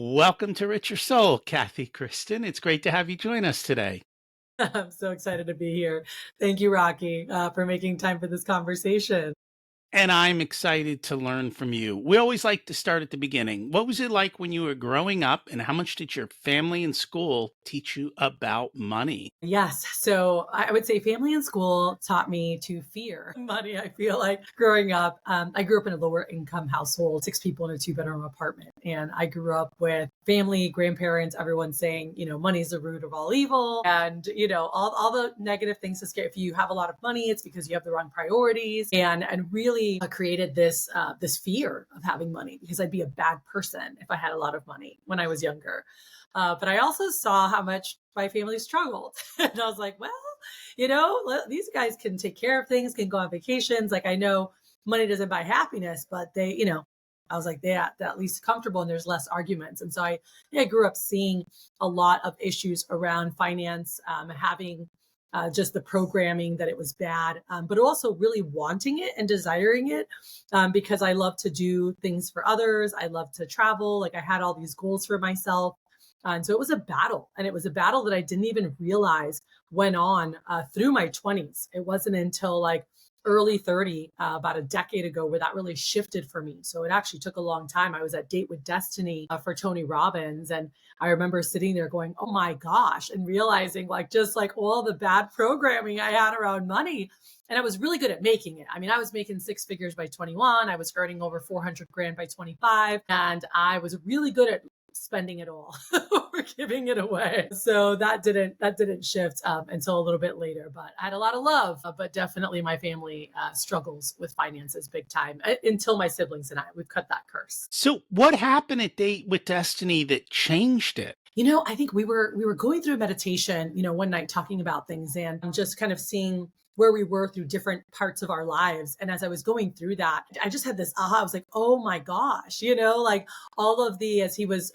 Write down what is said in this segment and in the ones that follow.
Welcome to Richer Soul, Cathy Christen. It's great to have you join us today. I'm so excited to be here. Thank you, Rocky, for making time for this conversation. And I'm excited to learn from you. We always like to start at the beginning. What was it like when you were growing up, and how much did your family and school teach you about money? Yes. So I would say family and school taught me to fear money. I feel like growing up, I grew up in a lower income household, six people in a two-bedroom apartment. And I grew up with family, grandparents, everyone saying, money's the root of all evil. And, all the negative things to scare. If you have a lot of money, it's because you have the wrong priorities. And really created this fear of having money because I'd be a bad person if I had a lot of money when I was younger. But I also saw how much my family struggled. And I was like, well, these guys can take care of things, can go on vacations. Like I know money doesn't buy happiness, but I was like, they're at least comfortable and there's less arguments. And so I grew up seeing a lot of issues around finance, having just the programming that it was bad, but also really wanting it and desiring it because I love to do things for others. I love to travel. Like I had all these goals for myself. And so it was a battle. And it was a battle that I didn't even realize went on through my 20s. It wasn't until like early 30, about a decade ago, where that really shifted for me. So it actually took a long time. I was at Date with Destiny for Tony Robbins. And I remember sitting there going, oh my gosh, and realizing like just like all the bad programming I had around money. And I was really good at making it. I mean, I was making six figures by 21. I was earning over 400 grand by 25. And I was really good at spending it all or giving it away. So that didn't shift until a little bit later. But I had a lot of love. But definitely my family struggles with finances big time until my siblings and we've cut that curse. So, what happened at Date with Destiny that changed it? I think we were going through a meditation, one night talking about things and just kind of seeing where we were through different parts of our lives. And as I was going through that, I just had this aha. I was like, oh my gosh, like all of the as he was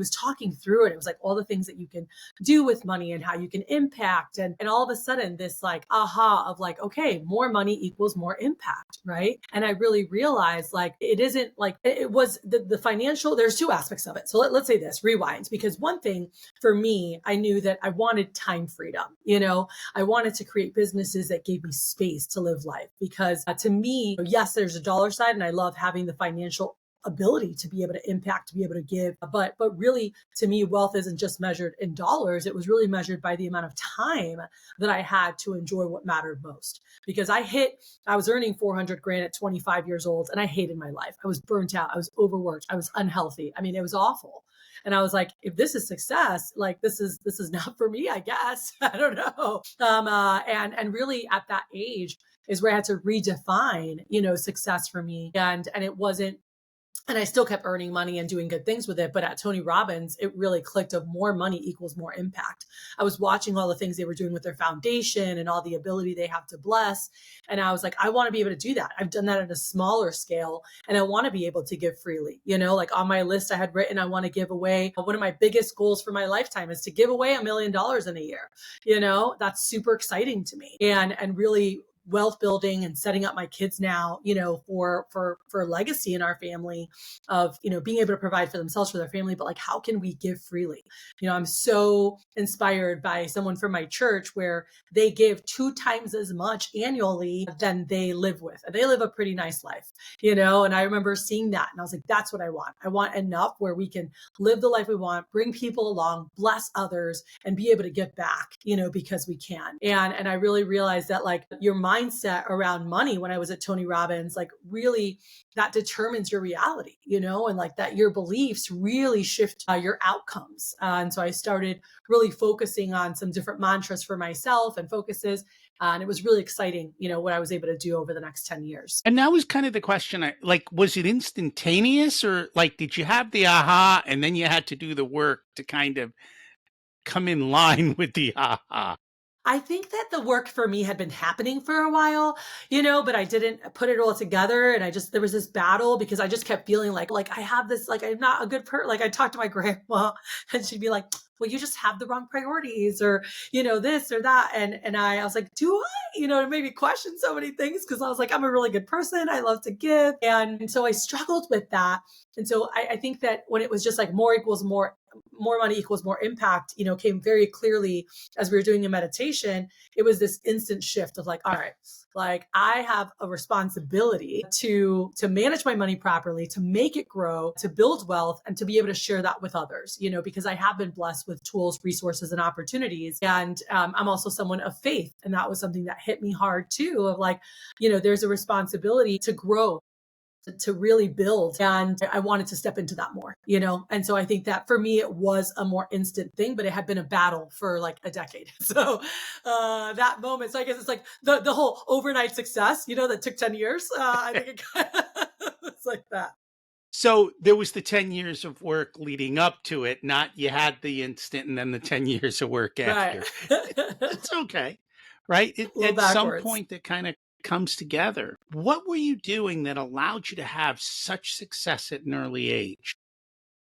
talking through it, it was like all the things that you can do with money and how you can impact. And all of a sudden this like aha of like, okay, more money equals more impact, right? And I really realized like it isn't like it was the financial, there's two aspects of it. So let's say this, rewind, because one thing for me, I knew that I wanted time freedom. I wanted to create businesses that gave me space to live life because to me, yes, there's a dollar side and I love having the financial ability to be able to impact, to be able to give. But really, to me, wealth isn't just measured in dollars. It was really measured by the amount of time that I had to enjoy what mattered most. Because I was earning 400 grand at 25 years old and I hated my life. I was burnt out. I was overworked. I was unhealthy. I mean, it was awful. And I was like, if this is success, like this is not for me, I guess. I don't know. And really at that age is where I had to redefine, success for me. And it wasn't, and I still kept earning money and doing good things with it. But at Tony Robbins, it really clicked of more money equals more impact. I was watching all the things they were doing with their foundation and all the ability they have to bless. And I was like, I want to be able to do that. I've done that at a smaller scale and I want to be able to give freely. Like on my list, I had written, I want to give away. One of my biggest goals for my lifetime is to give away $1 million in a year. That's super exciting to me. And really wealth building and setting up my kids now, for legacy in our family of, being able to provide for themselves, for their family, but like, how can we give freely? I'm so inspired by someone from my church where they give 2 times as much annually than they live with. And they live a pretty nice life, and I remember seeing that. And I was like, that's what I want. I want enough where we can live the life we want, bring people along, bless others, and be able to give back, because we can. And I really realized that like your mindset around money when I was at Tony Robbins, like really that determines your reality, and like that your beliefs really shift your outcomes. And so I started really focusing on some different mantras for myself and focuses. And it was really exciting, what I was able to do over the next 10 years. And that was kind of the question. Like, was it instantaneous, or like, did you have the aha and then you had to do the work to kind of come in line with the aha? I think that the work for me had been happening for a while, but I didn't put it all together. And there was this battle because I just kept feeling like I have this, like, I'm not a good person. Like I talked to my grandma and she'd be like, well, you just have the wrong priorities, or, this or that. And I was like, do I, it made me question so many things, because I was like, I'm a really good person. I love to give. And so I struggled with that. And so I think that when it was just like more equals more money equals more impact, came very clearly as we were doing a meditation. It was this instant shift of like, all right, like I have a responsibility to manage my money properly, to make it grow, to build wealth, and to be able to share that with others, because I have been blessed with tools, resources, and opportunities. And I'm also someone of faith. And that was something that hit me hard too, of like, there's a responsibility to grow, to really build. And I wanted to step into that more, And so I think that for me, it was a more instant thing, but it had been a battle for like a decade. So that moment, so I guess it's like the whole overnight success, that took 10 years. I think it kind of was like that. So there was the 10 years of work leading up to it, not you had the instant and then the 10 years of work Right. after. It's okay, right? A little At some backwards. point, that kind of comes together. What were you doing that allowed you to have such success at an early age?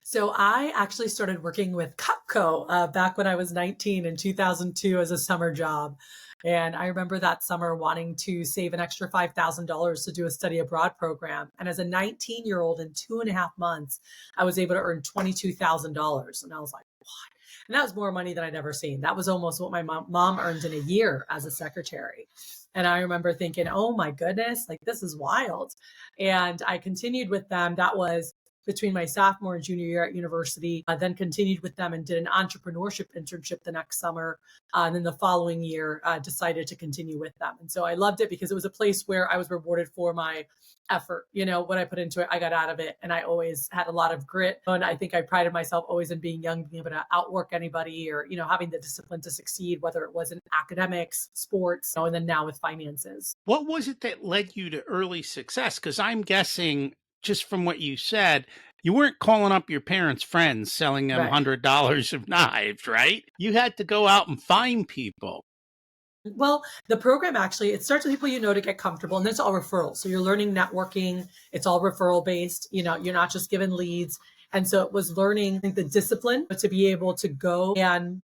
So I actually started working with Cutco back when I was 19 in 2002 as a summer job. And I remember that summer wanting to save an extra $5,000 to do a study abroad program. And as a 19-year-old in 2.5 months, I was able to earn $22,000. And I was like, what? And that was more money than I'd ever seen. That was almost what my mom earned in a year as a secretary. And I remember thinking, oh my goodness, like this is wild. And I continued with them. That was between my sophomore and junior year at university. I then continued with them and did an entrepreneurship internship the next summer. And then the following year, decided to continue with them. And so I loved it because it was a place where I was rewarded for my effort. What I put into it, I got out of it. And I always had a lot of grit. And I think I prided myself always in being young, being able to outwork anybody, or, having the discipline to succeed, whether it was in academics, sports, and then now with finances. What was it that led you to early success? Because I'm guessing, just from what you said, you weren't calling up your parents' friends selling them Right. $100 of knives, right? You had to go out and find people. Well, the program actually, it starts with people to get comfortable, and then it's all referrals. So you're learning networking. It's all referral based. You're not just given leads. And so it was learning, I think, the discipline to be able to go and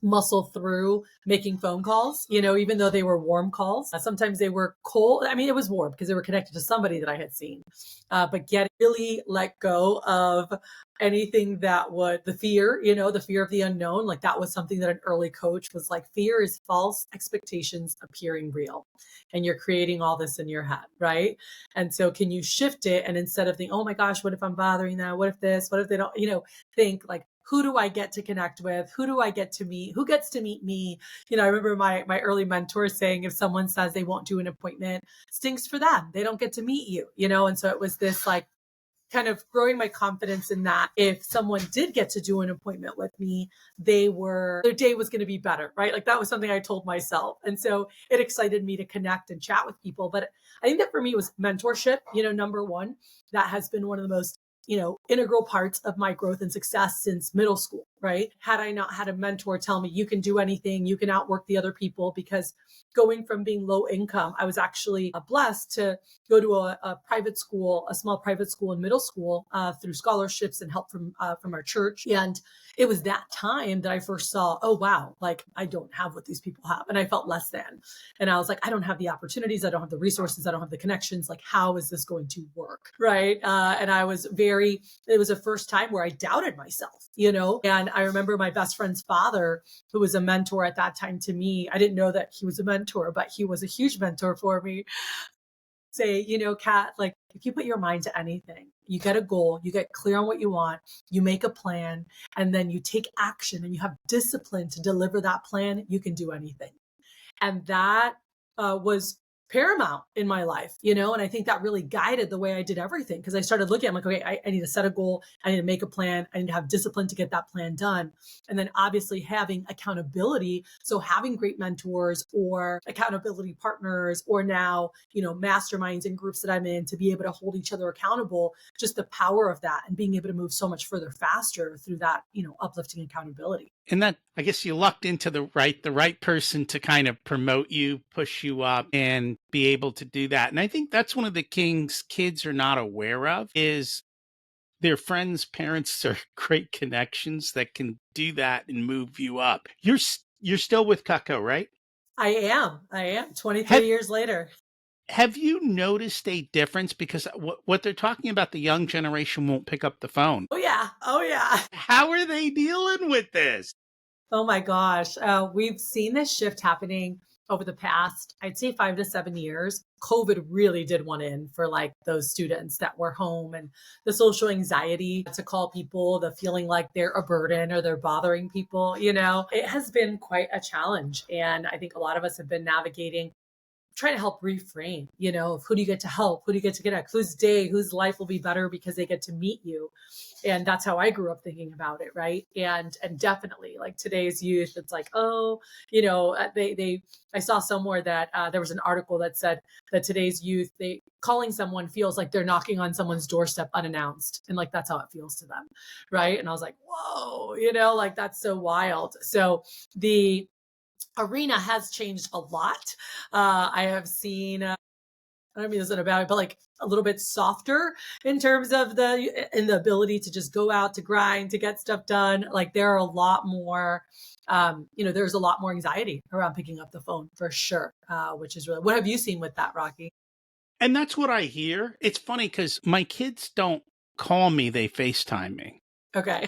muscle through making phone calls, even though they were warm calls. Sometimes they were cold. I mean, it was warm because they were connected to somebody that I had seen. But get really let go of anything that would, the fear, the fear of the unknown. Like that was something that an early coach was like, fear is false expectations appearing real. And you're creating all this in your head, right? And so can you shift it? And instead of thinking, oh my gosh, what if I'm bothering them? What if this? What if they don't, think like, who do I get to connect with? Who do I get to meet? Who gets to meet me? I remember my early mentor saying, if someone says they won't do an appointment, stinks for them. They don't get to meet you, And so it was this like kind of growing my confidence in that if someone did get to do an appointment with me, their day was going to be better, right? Like that was something I told myself. And so it excited me to connect and chat with people. But I think that for me it was mentorship, number one. That has been one of the most integral parts of my growth and success since middle school, right? Had I not had a mentor tell me, you can do anything, you can outwork the other people, because going from being low income, I was actually blessed to go to a private school, a small private school in middle school through scholarships and help from our church. And it was that time that I first saw, oh, wow, like I don't have what these people have. And I felt less than. And I was like, I don't have the opportunities. I don't have the resources. I don't have the connections. Like, how is this going to work? Right. And it was a first time where I doubted myself, and I remember my best friend's father, who was a mentor at that time to me. I didn't know that he was a mentor, but he was a huge mentor for me. Say, Kat, like if you put your mind to anything, you get a goal, you get clear on what you want, you make a plan, and then you take action and you have discipline to deliver that plan, you can do anything. And that was paramount in my life, and I think that really guided the way I did everything, because I started looking, I'm like, okay, I need to set a goal. I need to make a plan. I need to have discipline to get that plan done. And then obviously having accountability. So having great mentors or accountability partners, or now, masterminds and groups that I'm in, to be able to hold each other accountable, just the power of that and being able to move so much further faster through that, uplifting accountability. And that, I guess, you lucked into the right person to kind of promote you, push you up, and be able to do that. And I think that's one of the things kids are not aware of is their friends' parents are great connections that can do that and move you up. You're still with Cutco, right? I am 23 Have years later. have you noticed a difference? Because what they're talking about, the young generation won't pick up the phone. Oh, yeah. Oh, yeah. How are they dealing with this? Oh my gosh. We've seen this shift happening over the past, I'd say 5 to 7 years. COVID really did one in for like those students that were home, and the social anxiety to call people, the feeling like they're a burden or they're bothering people, it has been quite a challenge. And I think a lot of us have been navigating, trying to help reframe, of who do you get to help? Who do you get to connect? Whose life will be better because they get to meet you? And that's how I grew up thinking about it, right? And definitely like today's youth, it's like, oh, they I saw somewhere that there was an article that said that today's youth, they calling someone feels like they're knocking on someone's doorstep unannounced, and like that's how it feels to them, right? And I was like, whoa, like that's so wild. So the arena has changed a lot. I have seen, I don't mean this in a bad way, but like a little bit softer in terms of the ability to just go out to grind, to get stuff done. Like there are a lot more, there's a lot more anxiety around picking up the phone for sure, which is really, what have you seen with that, Rocky? And that's what I hear. It's funny because my kids don't call me, they FaceTime me Okay.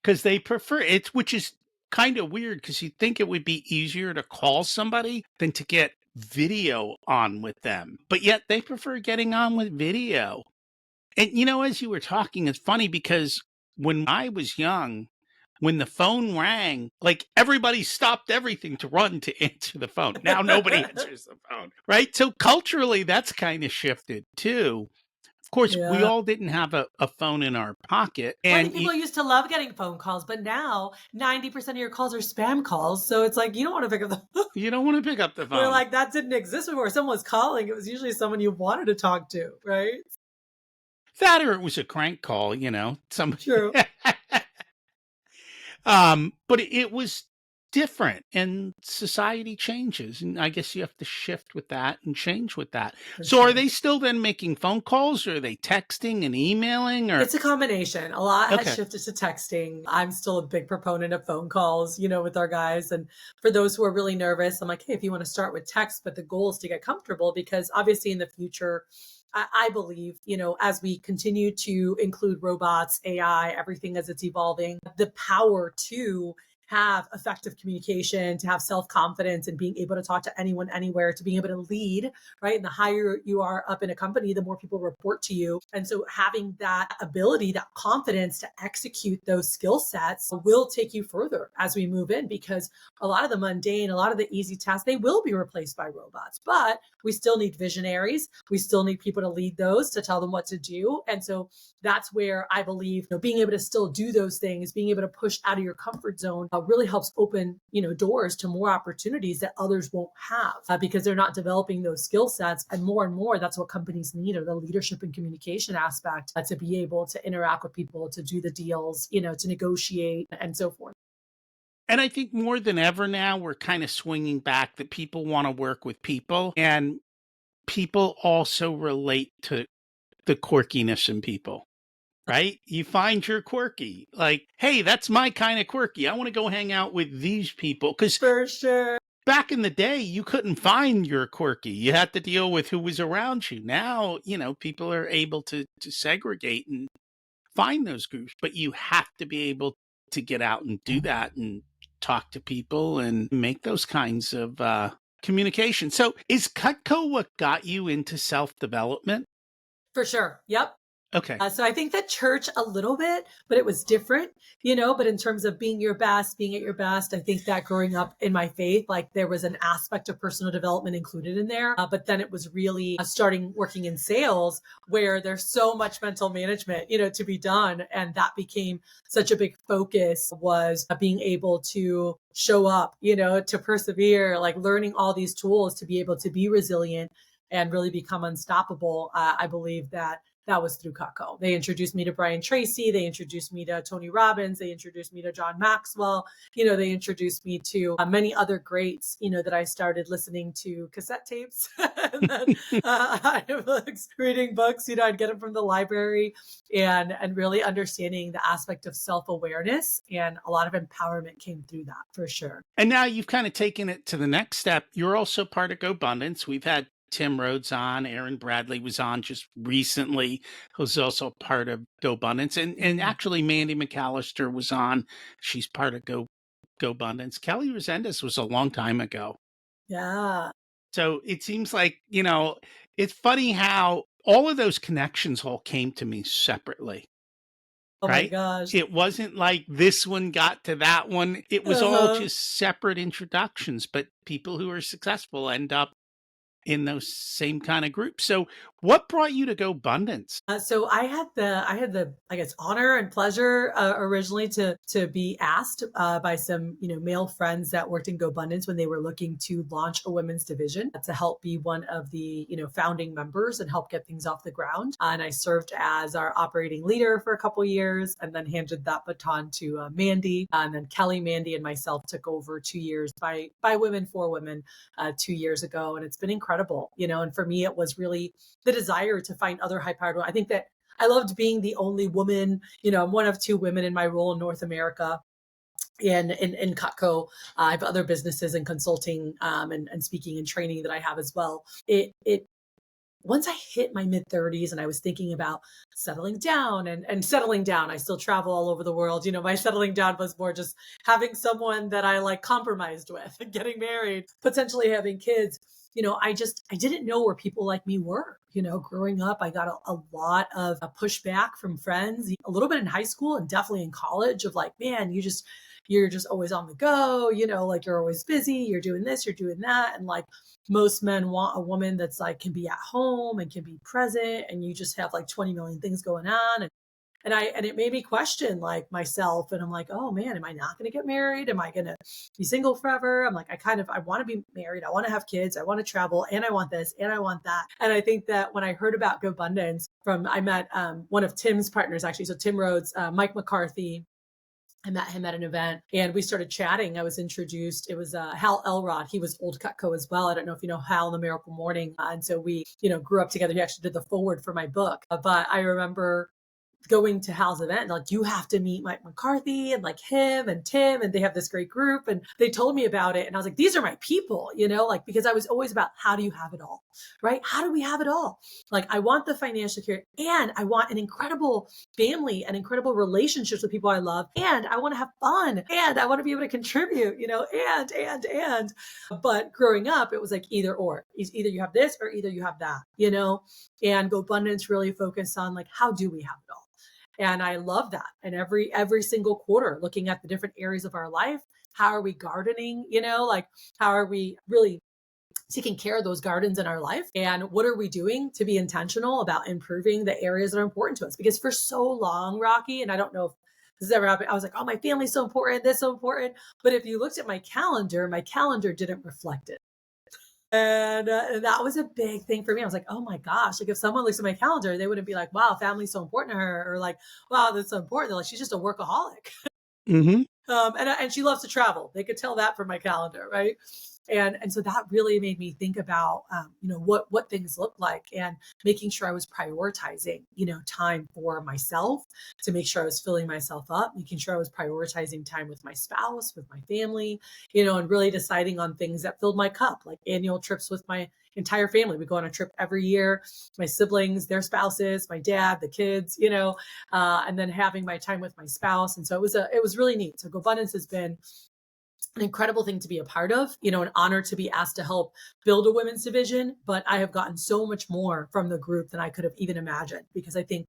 because they prefer it, which is kind of weird because you'd think it would be easier to call somebody than to get video on with them. But yet they prefer getting on with video. And, as you were talking, it's funny because when I was young, when the phone rang, like everybody stopped everything to run to answer the phone. Now nobody answers the phone, right? So culturally, that's kind of shifted too. Of course, we Yeah. all didn't have a phone in our pocket, Well, I think and people used to love getting phone calls, but now 90% of your calls are spam calls. So it's like, you don't want to pick up the you don't want to pick up the We're phone. like, that didn't exist before. Someone was calling. It was usually someone you wanted to talk to, right? That or it was a crank call, somebody. True. But it was different, and society changes, and I guess you have to shift with that and change with that. For So are sure. they still then making phone calls, or are they texting and emailing, or It's a combination. A lot has okay. shifted to texting. I'm still a big proponent of phone calls, with our guys. And for those who are really nervous, I'm like, hey, if you want to start with text, but the goal is to get comfortable because obviously in the future, I believe, as we continue to include robots, AI, everything as it's evolving, the power to have effective communication, to have self confidence and being able to talk to anyone, anywhere, to being able to lead, right? And the higher you are up in a company, the more people report to you. And so having that ability, that confidence to execute those skill sets will take you further as we move in because a lot of the mundane, a lot of the easy tasks, they will be replaced by robots. But we still need visionaries. We still need people to lead those, to tell them what to do. And so that's where I believe being able to still do those things, being able to push out of your comfort zone really helps open doors to more opportunities that others won't have because they're not developing those skill sets. And more, that's what companies need, are the leadership and communication aspect to be able to interact with people, to do the deals, to negotiate and so forth. And I think more than ever now, we're kind of swinging back that people want to work with people, and people also relate to the quirkiness in people. Right? You find you're quirky. Like, hey, that's my kind of quirky. I want to go hang out with these people. Because For sure. back in the day, you couldn't find your quirky. You had to deal with who was around you. Now, people are able to segregate and find those groups, but you have to be able to get out and do that and talk to people and make those kinds of communication. So is Cutco what got you into self development? For sure. Yep. Okay. So I think that church a little bit, but it was different, but in terms of being your best, being at your best, I think that growing up in my faith, like there was an aspect of personal development included in there. But then it was really starting working in sales where there's so much mental management, to be done. And that became such a big focus, was being able to show up, to persevere, like learning all these tools to be able to be resilient and really become unstoppable. I believe that that was through Cutco. They introduced me to Brian Tracy. They introduced me to Tony Robbins. They introduced me to John Maxwell. They introduced me to many other greats, that I started listening to cassette tapes and then I was reading books, I'd get them from the library and really understanding the aspect of self-awareness, and a lot of empowerment came through that for sure. And now you've kind of taken it to the next step. You're also part of GoBundance. We've had Tim Rhodes on, Aaron Bradley was on just recently, who's also part of GoBundance. And Mhm. actually Mandy McAllister was on. She's part of GoBundance. Kelly Resendez was a long time ago. Yeah. So it seems like, it's funny how all of those connections all came to me separately, Oh my right? gosh. It wasn't like this one got to that one. It was all Uh-huh. just separate introductions, but people who are successful end up in those same kind of groups. So what brought you to GoBundance? So I had the I guess honor and pleasure originally to be asked by some male friends that worked in GoBundance when they were looking to launch a women's division to help be one of the founding members and help get things off the ground. And I served as our operating leader for a couple years, and then handed that baton to Mandy, and then Kelly, Mandy, and myself took over 2 years by women for women 2 years ago, and it's been incredible. And for me, it was really the desire to find other high powered. I think that I loved being the only woman. I'm one of two women in my role in North America. In Cutco, I have other businesses and consulting and speaking and training that I have as well. It once I hit my mid 30s and I was thinking about settling down and settling down, I still travel all over the world. My settling down was more just having someone that I like compromised with, getting married, potentially having kids. I didn't know where people like me were. Growing up, I got a lot of pushback from friends, a little bit in high school and definitely in college of like, man, you're just always on the go, like you're always busy, you're doing this, you're doing that. And like most men want a woman that's like can be at home and can be present, and you just have like 20 million things going on. And it made me question like myself, and I'm like, oh man, am I not going to get married? Am I going to be single forever? I'm like, I want to be married, I want to have kids, I want to travel, and I want this and I want that. And I think that when I heard about GoBundance I met one of Tim's partners actually, so Tim Rhodes, Mike McCarthy. I met him at an event and we started chatting. I was introduced. It was Hal Elrod. He was old Cutco as well. I don't know if you know Hal in the Miracle Morning. And so we, grew up together. He actually did the forward for my book. But I remember going to Hal's event, like, you have to meet Mike McCarthy and like him and Tim, and they have this great group. And they told me about it. And I was like, these are my people, like, because I was always about how do you have it all, right? How do we have it all? Like, I want the financial security, and I want an incredible family and incredible relationships with people I love. And I want to have fun, and I want to be able to contribute, and. But growing up, it was like either or. Either you have this or either you have that, and GoBundance really focused on like, how do we have it all? And I love that. And every single quarter, looking at the different areas of our life, how are we gardening? Like, how are we really taking care of those gardens in our life? And what are we doing to be intentional about improving the areas that are important to us? Because for so long, Rocky, and I don't know if this has ever happened, I was like, oh, my family's so important, this so important. But if you looked at my calendar didn't reflect it. And that was a big thing for me. I was like, oh my gosh, like if someone looks at my calendar, they wouldn't be like, wow, family's so important to her, or like, wow, that's so important. They're like, she's just a workaholic. Hmm. And she loves to travel. They could tell that from my calendar, right? And so that really made me think about what things look like, and making sure I was prioritizing time for myself to make sure I was filling myself up, making sure I was prioritizing time with my spouse, with my family, and really deciding on things that filled my cup, like annual trips with my entire family. We go on a trip every year, my siblings, their spouses, my dad, the kids, and then having my time with my spouse. And so it was really neat. So GoBundance has been an incredible thing to be a part of, an honor to be asked to help build a women's division. But I have gotten so much more from the group than I could have even imagined, because I think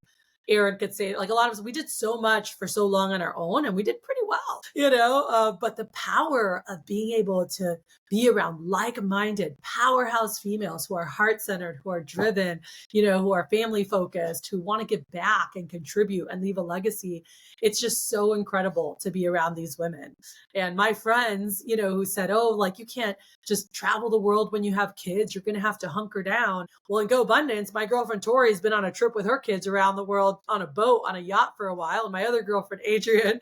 Aaron could say, like a lot of us, we did so much for so long on our own and we did pretty well, but the power of being able to be around like-minded powerhouse females who are heart-centered, who are driven, who are family focused, who want to give back and contribute and leave a legacy. It's just so incredible to be around these women. And my friends, who said, oh, like you can't just travel the world when you have kids, you're going to have to hunker down. Well, in GoBundance, my girlfriend Tori has been on a trip with her kids around the world on a boat, on a yacht for a while. And my other girlfriend, Adrian,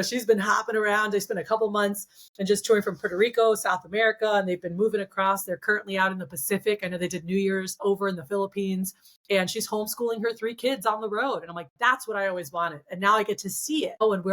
she's been hopping around. They spent a couple months and just touring from Puerto Rico, South America, and they've been moving across. They're currently out in the Pacific. I know they did New Year's over in the Philippines, and she's homeschooling her 3 kids on the road. And I'm like, that's what I always wanted. And now I get to see it. Oh, and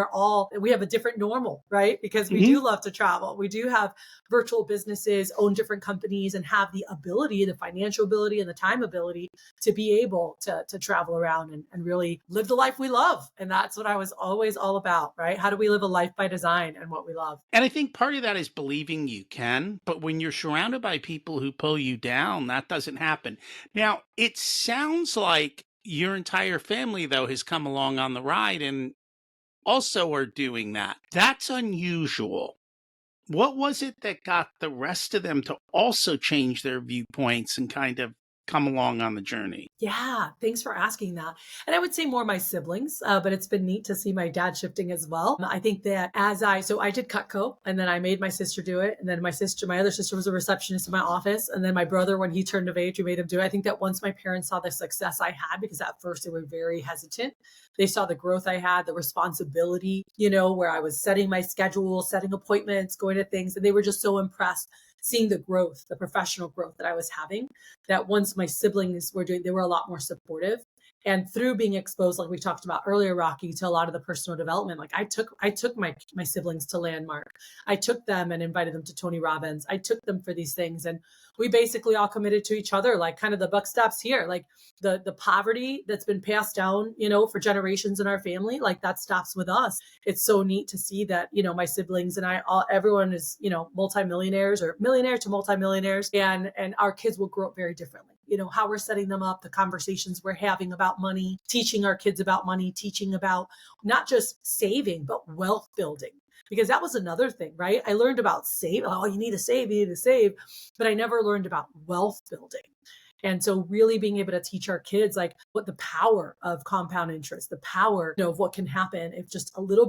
we have a different normal, right? Because we do love to travel. We do have virtual businesses, own different companies, and have the ability, the financial ability and the time ability to be able to travel around and really live the life we love. And that's what I was always all about, right? How do we live a life by design and what we love? And I think part of that is believing you can, but when you're surrounded by people who pull you down, that doesn't happen. Now, it sounds like your entire family, though, has come along on the ride and also are doing that. That's unusual. What was it that got the rest of them to also change their viewpoints and kind of come along on the journey? Yeah, thanks for asking that. And I would say more my siblings, but it's been neat to see my dad shifting as well. I think that so I did Cutco, and then I made my sister do it. And then my other sister was a receptionist in my office. And then my brother, when he turned of age, we made him do it. I think that once my parents saw the success I had, because at first they were very hesitant, they saw the growth I had, the responsibility, where I was setting my schedule, setting appointments, going to things. And they were just so impressed seeing the growth, the professional growth that I was having, that once my siblings were doing, they were a lot more supportive. And through being exposed, like we talked about earlier, Rocky, to a lot of the personal development, like I took my siblings to Landmark. I took them and invited them to Tony Robbins. I took them for these things. And we basically all committed to each other, like kind of the buck stops here, like the poverty that's been passed down, for generations in our family, like that stops with us. It's so neat to see that, my siblings and everyone is, multimillionaires or millionaire to multimillionaires, and our kids will grow up very differently. How we're setting them up, the conversations we're having about money, teaching our kids about money, teaching about not just saving, but wealth building. Because that was another thing, right? I learned about save. Oh, you need to save, but I never learned about wealth building. And so really being able to teach our kids like what the power of compound interest, the power, of what can happen if just a little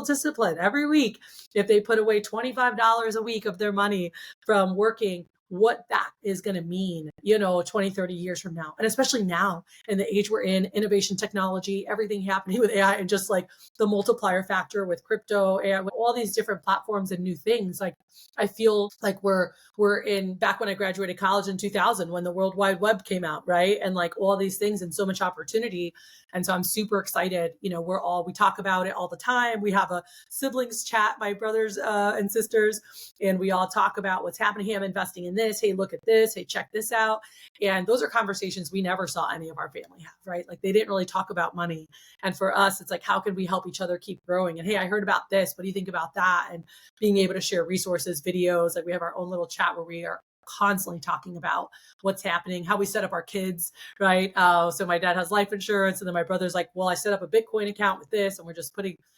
discipline every week, if they put away $25 a week of their money from working, what that is going to mean, 20, 30 years from now. And especially now in the age we're in, innovation, technology, everything happening with AI, and just like the multiplier factor with crypto and with all these different platforms and new things. Like I feel like we're in back when I graduated college in 2000, when the World Wide Web came out, right? And like all these things and so much opportunity. And so I'm super excited. We talk about it all the time. We have a siblings chat, my brothers and sisters, and we all talk about what's happening. Hey, I'm investing in this. Hey, look at this. Hey, check this out. And those are conversations we never saw any of our family have, right? Like they didn't really talk about money. And for us, it's like, how can we help each other keep growing? And hey, I heard about this. What do you think about that? And being able to share resources, videos, like we have our own little chat where we are constantly talking about what's happening, how we set up our kids, right? So my dad has life insurance, and then my brother's like, well, I set up a Bitcoin account with this, and we're just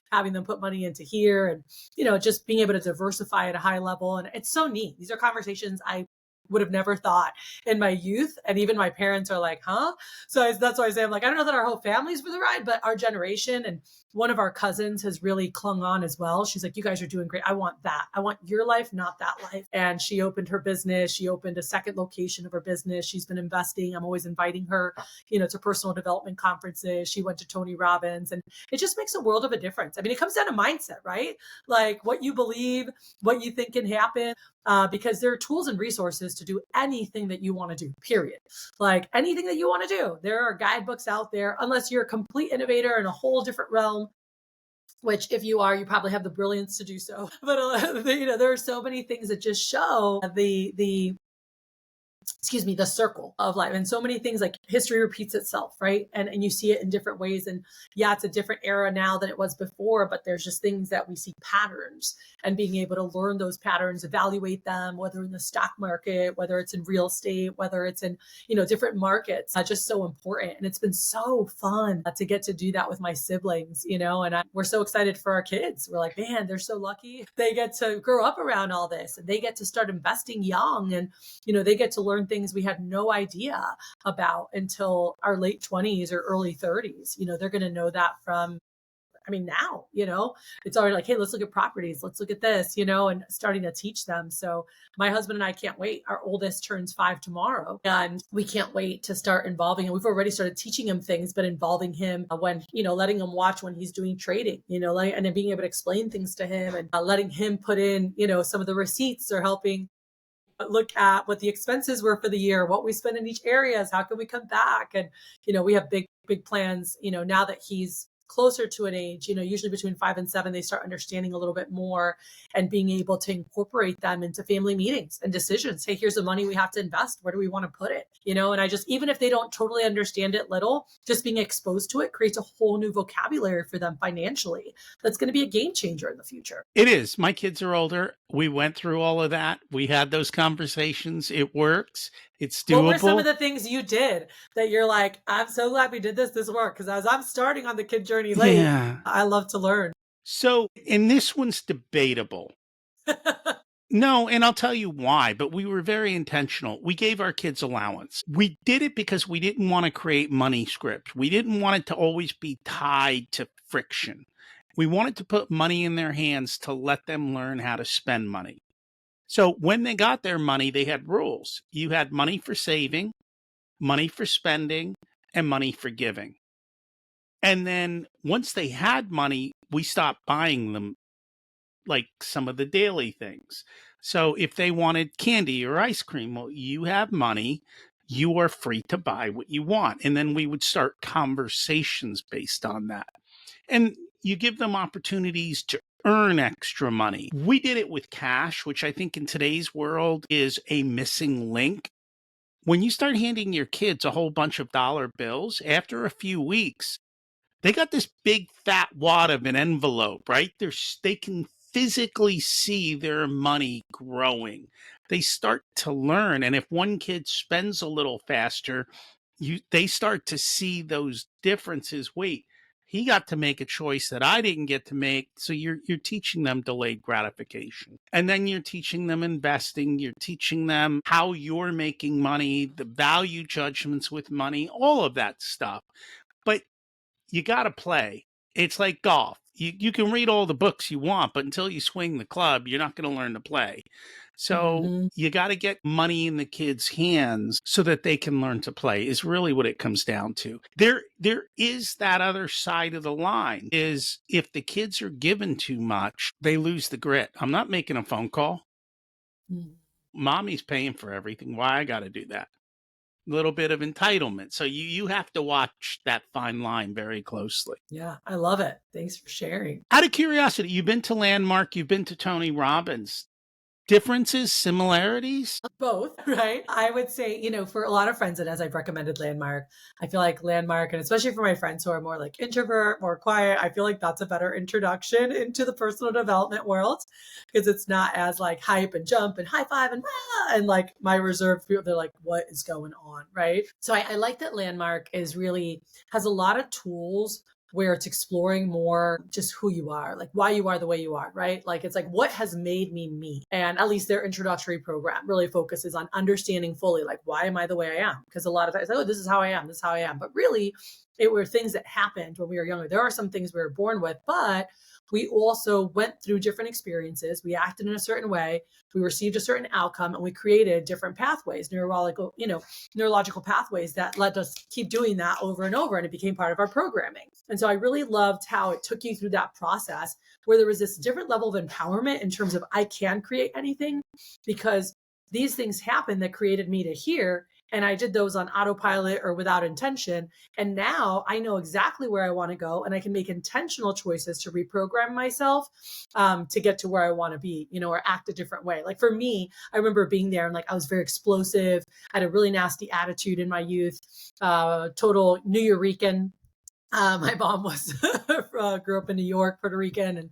having them put money into here, and just being able to diversify at a high level. And it's so neat. These are conversations I would have never thought in my youth. And even my parents are like, huh? So that's why I say, I'm like, I don't know that our whole family's for the ride, but our generation, and one of our cousins has really clung on as well. She's like, you guys are doing great. I want that. I want your life, not that life. And she opened her business. She opened a second location of her business. She's been investing. I'm always inviting her, to personal development conferences. She went to Tony Robbins, and it just makes a world of a difference. I mean, it comes down to mindset, right? Like what you believe, what you think can happen. Because there are tools and resources to do anything that you want to do, period. Like anything that you want to do. There are guidebooks out there, unless you're a complete innovator in a whole different realm, which if you are, you probably have the brilliance to do so. But, there are so many things that just show the the circle of life. And so many things, like history repeats itself, right? And you see it in different ways. And yeah, it's a different era now than it was before, but there's just things that we see patterns, and being able to learn those patterns, evaluate them, whether in the stock market, whether it's in real estate, whether it's in, different markets, just so important. And it's been so fun to get to do that with my siblings, and we're so excited for our kids. We're like, man, they're so lucky. They get to grow up around all this, and they get to start investing young, and they get to learn things we had no idea about until our late 20s or early 30s. They're going to know that from, now, it's already like, hey, let's look at properties. Let's look at this, and starting to teach them. So my husband and I can't wait. Our oldest turns 5 tomorrow, and we can't wait to start involving him. We've already started teaching him things, but involving him when, letting him watch when he's doing trading, and then being able to explain things to him, and letting him put in, some of the receipts, or helping look at what the expenses were for the year, what we spend in each areas, how can we come back? And, we have big plans, now that he's closer to an age, usually between 5 and 7, they start understanding a little bit more, and being able to incorporate them into family meetings and decisions. Hey, here's the money we have to invest. Where do we want to put it? And I just, even if they don't totally understand it little, just being exposed to it creates a whole new vocabulary for them financially. That's going to be a game changer in the future. It is. My kids are older. We went through all of that. We had those conversations. It works. It's doable. What were some of the things you did that you're like, I'm so glad we did this work? Because as I'm starting on the kid journey late, I love to learn. So, and this one's debatable. No, and I'll tell you why, but we were very intentional. We gave our kids allowance. We did it because we didn't want to create money scripts. We didn't want it to always be tied to friction. We wanted to put money in their hands to let them learn how to spend money. So when they got their money, they had rules. You had money for saving, money for spending, and money for giving. And then once they had money, we stopped buying them like some of the daily things. So if they wanted candy or ice cream, well, you have money, you are free to buy what you want. And then we would start conversations based on that. And you give them opportunities to earn extra money. We did it with cash, which I think in today's world is a missing link. When you start handing your kids a whole bunch of dollar bills, after a few weeks, they got this big fat wad of an envelope, right? They can physically see their money growing. They start to learn. And if one kid spends a little faster, they start to see those differences. Wait, he got to make a choice that I didn't get to make. So you're teaching them delayed gratification. And then you're teaching them investing. You're teaching them how you're making money, the value judgments with money, all of that stuff. But you got to play. It's like golf. You can read all the books you want, but until you swing the club, you're not going to learn to play. So you got to get money in the kids' hands so that they can learn to play is really what it comes down to. There is that other side of the line is if the kids are given too much, they lose the grit. I'm not making a phone call. Mommy's paying for everything. Why I got to do that? Little bit of entitlement. So you have to watch that fine line very closely. Yeah, I love it. Thanks for sharing. Out of curiosity, you've been to Landmark, you've been to Tony Robbins. Differences, similarities? Both, right? I would say, for a lot of friends, and as I've recommended Landmark, I feel like Landmark, and especially for my friends who are more like introvert, more quiet, I feel like that's a better introduction into the personal development world because it's not as like hype and jump and high five and like my reserved people, they're like, what is going on, right? So I like that Landmark has a lot of tools where it's exploring more just who you are, like why you are the way you are, right? Like, it's like, what has made me me? And at least their introductory program really focuses on understanding fully, like, why am I the way I am? Because a lot of times, oh, this is how I am, this is how I am. But really, it were things that happened when we were younger. There are some things we were born with, but we also went through different experiences. We acted in a certain way. We received a certain outcome, and we created different pathways, neurological pathways that let us keep doing that over and over. And it became part of our programming. And so I really loved how it took you through that process where there was this different level of empowerment in terms of I can create anything because these things happened that created me to here. And I did those on autopilot or without intention. And now I know exactly where I want to go, and I can make intentional choices to reprogram myself to get to where I want to be, or act a different way. Like for me, I remember being there and like I was very explosive. I had a really nasty attitude in my youth, total Nuyorican. My mom was grew up in New York, Puerto Rican, and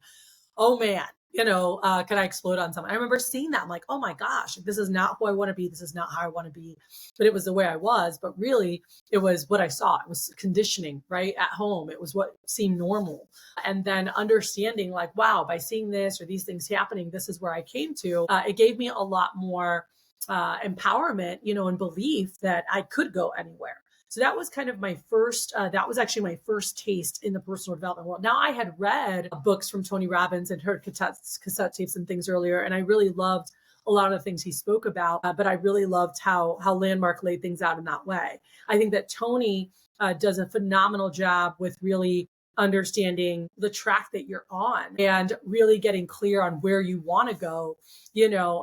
oh man, could I explode on someone? I remember seeing that. I'm like, oh my gosh, this is not who I want to be. This is not how I want to be. But it was the way I was. But really, it was what I saw. It was conditioning, right? At home. It was what seemed normal. And then understanding like, wow, by seeing this or these things happening, this is where I came to. It gave me a lot more empowerment, and belief that I could go anywhere. So that was kind of that was actually my first taste in the personal development world. Now I had read books from Tony Robbins and heard cassette tapes and things earlier, and I really loved a lot of the things he spoke about, but I really loved how Landmark laid things out in that way. I think that Tony does a phenomenal job with really understanding the track that you're on and really getting clear on where you want to go,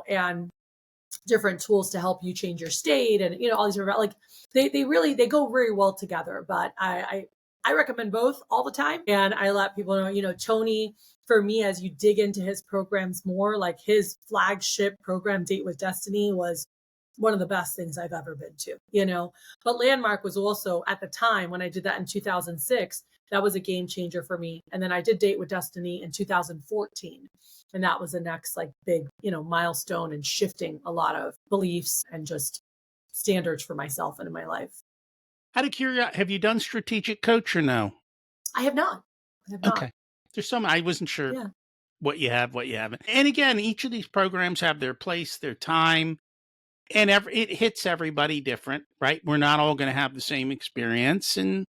and different tools to help you change your state and all these different, like they go very well together. But I recommend both all the time, and I let people know, Tony, for me, as you dig into his programs more, like his flagship program Date with Destiny was one of the best things I've ever been to. But Landmark was also, at the time when I did that in 2006, that was a game changer for me. And then I did Date with Destiny in 2014. And that was the next like big, milestone in shifting a lot of beliefs and just standards for myself and in my life. Out of curiosity, have you done strategic coach or no? I have not. I have not. Okay. There's some, I wasn't sure Yeah, what you have, what you haven't. And again, each of these programs have their place, their time, and it hits everybody different, right? We're not all going to have the same experience, and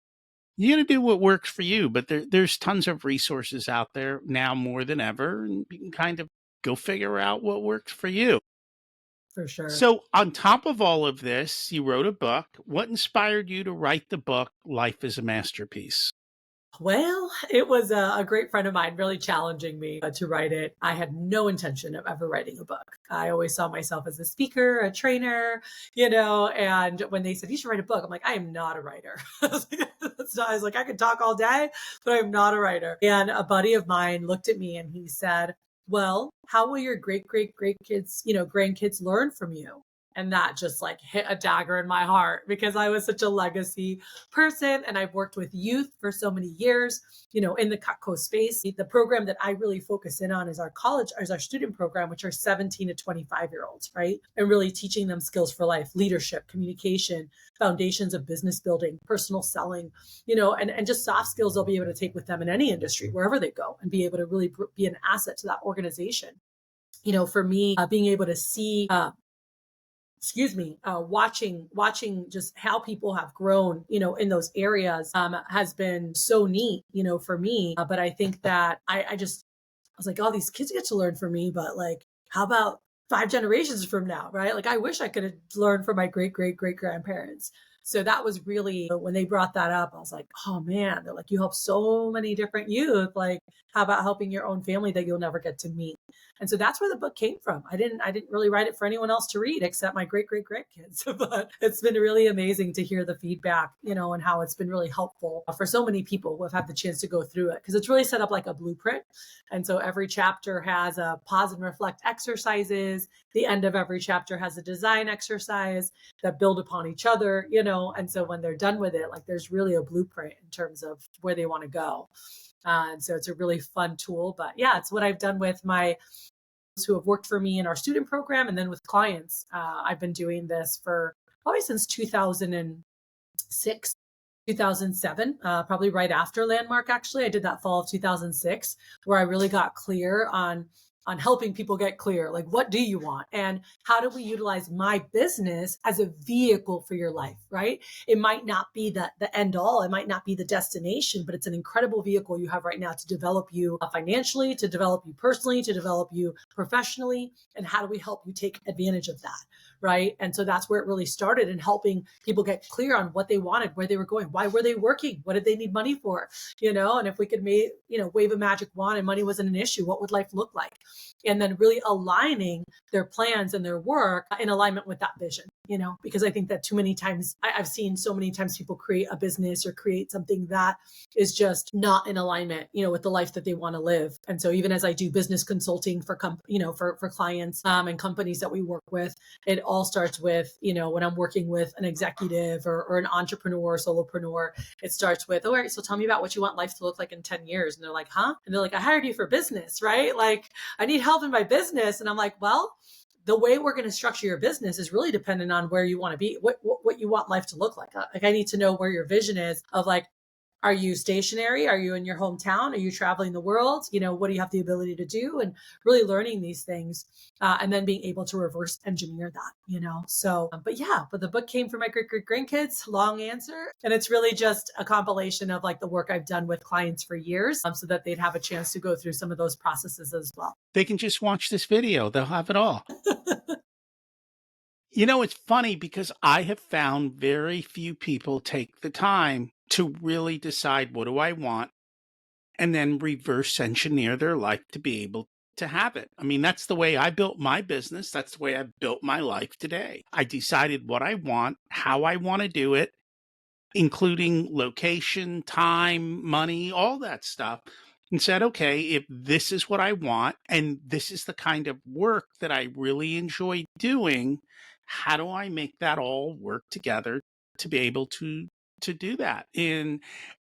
you got to do what works for you. But there's tons of resources out there now more than ever, and you can kind of go figure out what works for you. for sure. So, on top of all of this, you wrote a book. What inspired you to write the book, Life is a Masterpiece? Well, it was a great friend of mine really challenging me to write it. I had no intention of ever writing a book. I always saw myself as a speaker, a trainer, and when they said, you should write a book, I'm like, I am not a writer. I was like, I could talk all day, but I'm not a writer. And a buddy of mine looked at me and he said, well, how will your great, great, great kids, grandkids learn from you? And that just like hit a dagger in my heart because I was such a legacy person and I've worked with youth for so many years, in the Cutco space. The program that I really focus in on is our student program, which are 17 to 25-year-olds, right? And really teaching them skills for life, leadership, communication, foundations of business building, personal selling, and just soft skills they'll be able to take with them in any industry, wherever they go, and be able to really be an asset to that organization. For me, being able to see, watching just how people have grown, in those areas, has been so neat, for me. But I think that I was like, oh, these kids get to learn from me, but like, how about 5 generations from now, right? Like, I wish I could have learned from my great, great, great grandparents. So that was really, when they brought that up, I was like, oh man, they're like, you help so many different youth. Like, how about helping your own family that you'll never get to meet? And so that's where the book came from. I didn't really write it for anyone else to read except my great great grandkids. But it's been really amazing to hear the feedback, and how it's been really helpful for so many people who have had the chance to go through it, because it's really set up like a blueprint. And so every chapter has a pause and reflect exercises. The end of every chapter has a design exercise that build upon each other, and so when they're done with it, like there's really a blueprint in terms of where they want to go. And so it's a really fun tool. But yeah, it's what I've done with my who have worked for me in our student program, and then with clients. I've been doing this for probably since 2006, 2007, probably right after Landmark. Actually, I did that fall of 2006, where I really got clear on helping people get clear, like, what do you want? And how do we utilize my business as a vehicle for your life, right? It might not be the end all. It might not be the destination, but it's an incredible vehicle you have right now to develop you financially, to develop you personally, to develop you professionally. And how do we help you take advantage of that, right? And so that's where it really started, in helping people get clear on what they wanted, where they were going, why were they working, what did they need money for, and if we could wave a magic wand and money wasn't an issue, what would life look like? And then really aligning their plans and their work in alignment with that vision, because I think that too many times I've seen so many times people create a business or create something that is just not in alignment, with the life that they want to live. And so even as I do business consulting for for clients and companies that we work with, it all starts with, when I'm working with an executive or an entrepreneur, solopreneur, it starts with, all right, so tell me about what you want life to look like in 10 years. And they're like, huh? And they're like, I hired you for business, right? Like, I need help in my business. And I'm like, well, the way we're going to structure your business is really dependent on where you want to be, what you want life to look like. Like, I need to know where your vision is of, like, are you stationary? Are you in your hometown? Are you traveling the world? What do you have the ability to do? And really learning these things and then being able to reverse engineer that, So, but the book came from my great grandkids, long answer. And it's really just a compilation of, like, the work I've done with clients for years so that they'd have a chance to go through some of those processes as well. They can just watch this video. They'll have it all. It's funny because I have found very few people take the time to really decide, what do I want? And then reverse engineer their life to be able to have it. I mean, that's the way I built my business. That's the way I built my life today. I decided what I want, how I want to do it, including location, time, money, all that stuff, and said, okay, if this is what I want and this is the kind of work that I really enjoy doing, how do I make that all work together to be able to do that? And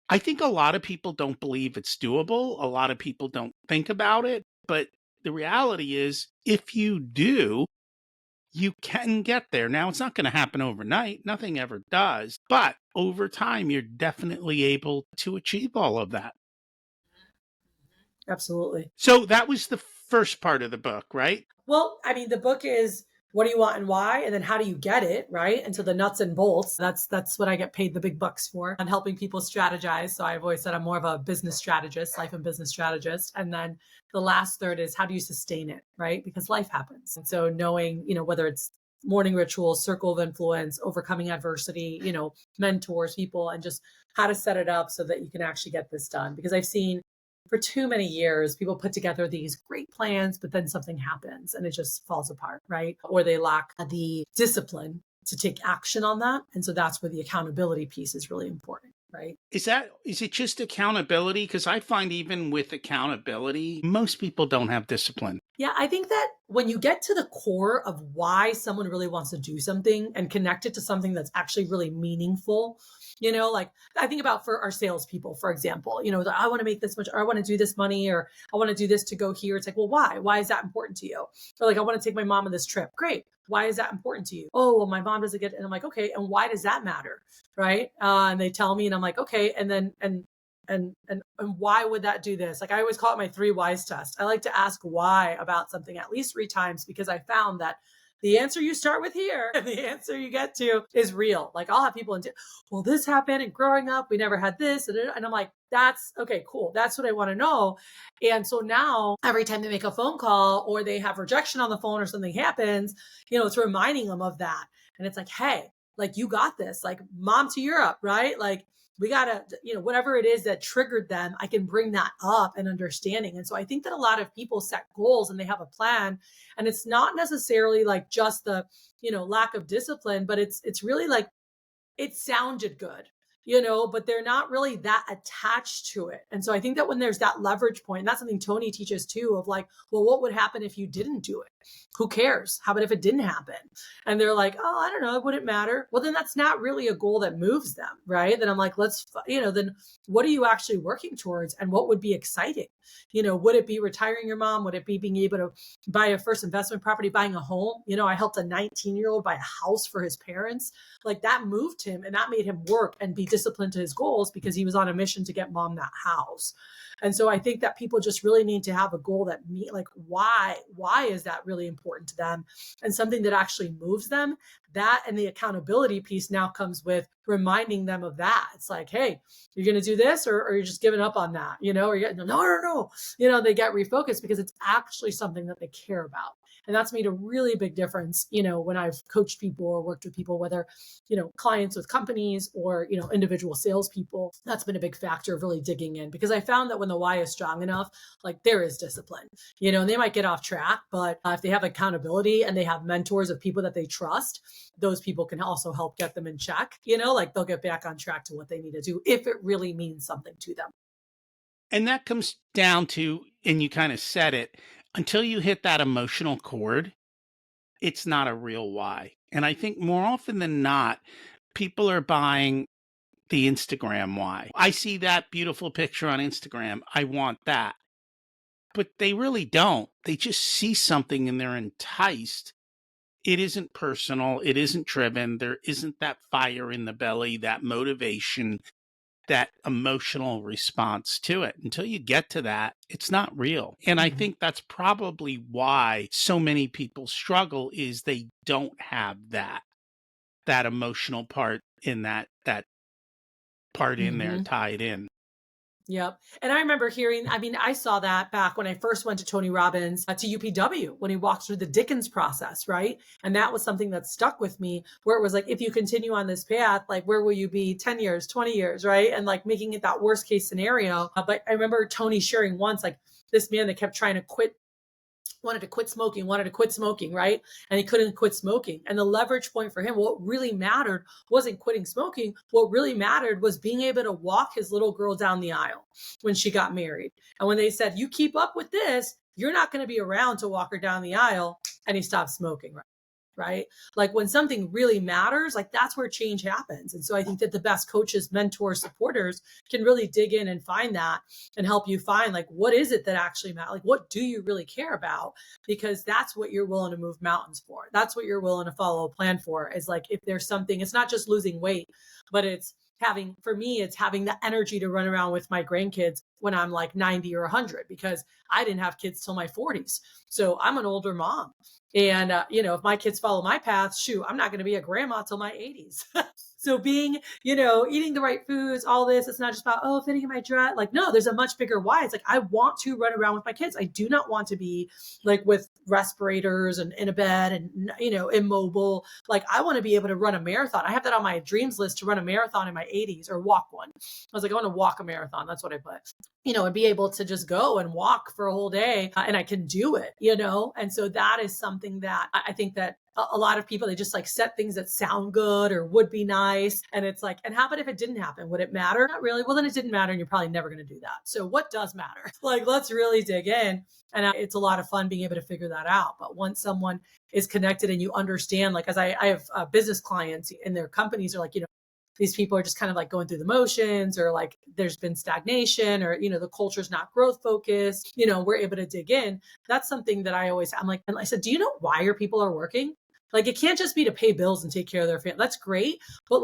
I think a lot of people don't believe it's doable. A lot of people don't think about it, but the reality is, if you do, you can get there. Now, it's not going to happen overnight. Nothing ever does. But over time, you're definitely able to achieve all of that. Absolutely. So that was the first part of the book, right? Well, I mean, the book is, what do you want and why? And then how do you get it, right? And so the nuts and bolts, that's what I get paid the big bucks for, on helping people strategize. So I've always said I'm more of a business strategist, life and business strategist. And then the last third is, how do you sustain it, right? Because life happens. And so knowing, whether it's morning rituals, circle of influence, overcoming adversity, mentors, people, and just how to set it up so that you can actually get this done. Because I've seen for too many years, people put together these great plans, but then something happens and it just falls apart, right? Or they lack the discipline to take action on that. And so that's where the accountability piece is really important, right? Is it just accountability? Because I find even with accountability, most people don't have discipline. Yeah, I think that when you get to the core of why someone really wants to do something and connect it to something that's actually really meaningful, like I think about for our salespeople, for example, I want to make this much, or I want to do this money, or I want to do this to go here. It's like, well, why? Why is that important to you? Or like, I want to take my mom on this trip. Great. Why is that important to you? Oh, well, my mom doesn't get it. And I'm like, okay. And why does that matter? Right. And they tell me, and I'm like, okay. And then, and why would that do this? Like, I always call it my 3 whys test. I like to ask why about something at least 3 times, because I found that the answer you start with here and the answer you get to is real. Like, I'll have people well, this happened, and growing up, we never had this. And I'm like, that's okay, cool. That's what I want to know. And so now every time they make a phone call or they have rejection on the phone or something happens, it's reminding them of that. And it's like, hey, like, you got this, like, mom to Europe, right? Like, we got to, whatever it is that triggered them, I can bring that up and understanding. And so I think that a lot of people set goals and they have a plan, and it's not necessarily like just the, lack of discipline, but it's really like, it sounded good, but they're not really that attached to it. And so I think that when there's that leverage point, and that's something Tony teaches too, of like, well, what would happen if you didn't do it? Who cares? How about if it didn't happen? And they're like, oh, I don't know, it wouldn't matter. Well, then that's not really a goal that moves them, right? Then I'm like, then what are you actually working towards? And what would be exciting? Would it be retiring your mom? Would it be being able to buy a first investment property, buying a home? I helped a 19-year-old buy a house for his parents. Like, that moved him, and that made him work and be disciplined to his goals, because he was on a mission to get mom that house. And so I think that people just really need to have a goal that why is that really important to them, and something that actually moves them. That and the accountability piece now comes with reminding them of that. It's like, hey, you're going to do this, or you're just giving up on that, or you're no. They get refocused because it's actually something that they care about. And that's made a really big difference, when I've coached people or worked with people, whether, clients with companies or, individual salespeople. That's been a big factor of really digging in, because I found that when the why is strong enough, like there is discipline, and they might get off track, but if they have accountability and they have mentors of people that they trust, those people can also help get them in check, like they'll get back on track to what they need to do if it really means something to them. And that comes down to, and you kind of said it, until you hit that emotional chord, it's not a real why. And I think more often than not, people are buying the Instagram why. I see that beautiful picture on Instagram. I want that. But they really don't. They just see something and they're enticed. It isn't personal. It isn't driven. There isn't that fire in the belly, that motivation, that emotional response to it. Until you get to that, it's not real. And I Mhm. think that's probably why so many people struggle, is they don't have that emotional part in that part in there Mhm. tied in. Yep. And I remember hearing, I saw that back when I first went to Tony Robbins to UPW when he walked through the Dickens process, right? And that was something that stuck with me, where it was like, if you continue on this path, like where will you be 10 years, 20 years, right? And like making it that worst case scenario. But I remember Tony sharing once, like this man that kept trying to wanted to quit smoking, right? And he couldn't quit smoking. And the leverage point for him, what really mattered wasn't quitting smoking. What really mattered was being able to walk his little girl down the aisle when she got married. And when they said, you keep up with this, you're not going to be around to walk her down the aisle. And he stopped smoking, right? Like when something really matters, like that's where change happens. And so I think that the best coaches, mentors, supporters can really dig in and find that and help you find like, what is it that actually matters? Like, what do you really care about? Because that's what you're willing to move mountains for. That's what you're willing to follow a plan for, is like, if there's something, it's not just losing weight, but for me, it's having the energy to run around with my grandkids when I'm like 90 or 100, because I didn't have kids till my 40s. So I'm an older mom. And, if my kids follow my path, shoot, I'm not going to be a grandma till my 80s. So being, eating the right foods, all this, it's not just about, oh, fitting in my dress. Like, no, there's a much bigger why. It's like, I want to run around with my kids. I do not want to be like with respirators and in a bed and, immobile. Like, I want to be able to run a marathon. I have that on my dreams list, to run a marathon in my 80s or walk one. I was like, I want to walk a marathon. That's what I put, and be able to just go and walk for a whole day, and I can do it, And so that is something that I think that a lot of people, they just like set things that sound good or would be nice. And it's like, and how about if it didn't happen? Would it matter? Not really. Well, then it didn't matter, and you're probably never going to do that. So what does matter? Like, let's really dig in. And it's a lot of fun being able to figure that out. But once someone is connected and you understand, like, as I have business clients, and their companies are like, these people are just kind of like going through the motions, or like there's been stagnation, or the culture's not growth focused, we're able to dig in. That's something that I'm like, and I said, do you know why your people are working? Like, it can't just be to pay bills and take care of their family. That's great, but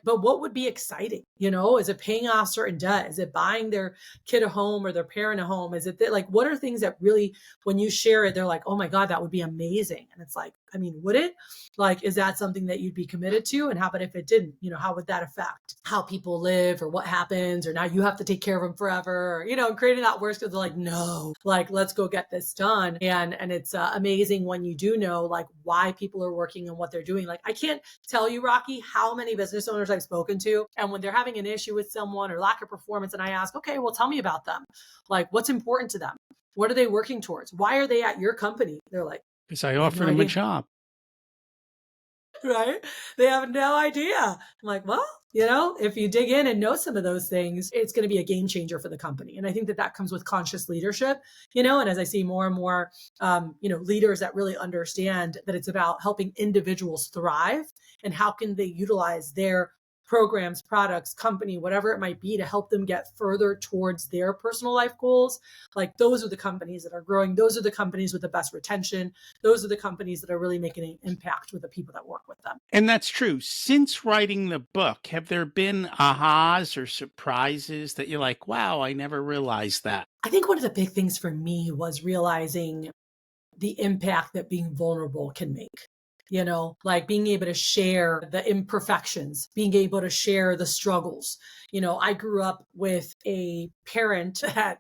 what would be exciting? Is it paying off certain debt? Is it buying their kid a home or their parent a home? Is it like, what are things that really, when you share it, they're like, oh my God, that would be amazing. And it's like, would it? Like, is that something that you'd be committed to? And how about if it didn't? How would that affect how people live, or what happens? Or now you have to take care of them forever, or, creating that worst, because they're like, no, like, let's go get this done. And it's amazing when you do know like why people are working and what they're doing. Like, I can't tell you, Rocky, how many business owners I've spoken to, and when they're having an issue with someone or lack of performance, and I ask, okay, well, tell me about them. Like, what's important to them? What are they working towards? Why are they at your company? They're like, Because I I have no offered him a idea. job. Right? They have no idea. I'm like, well, if you dig in and know some of those things, it's going to be a game changer for the company. And I think that that comes with conscious leadership, and as I see more and more, leaders that really understand that it's about helping individuals thrive, and how can they utilize their programs, products, company, whatever it might be, to help them get further towards their personal life goals. Like, those are the companies that are growing. Those are the companies with the best retention. Those are the companies that are really making an impact with the people that work with them. And that's true. Since writing the book, have there been ahas or surprises that you're like, wow, I never realized that? I think one of the big things for me was realizing the impact that being vulnerable can make. Like being able to share the imperfections, being able to share the struggles. I grew up with a parent that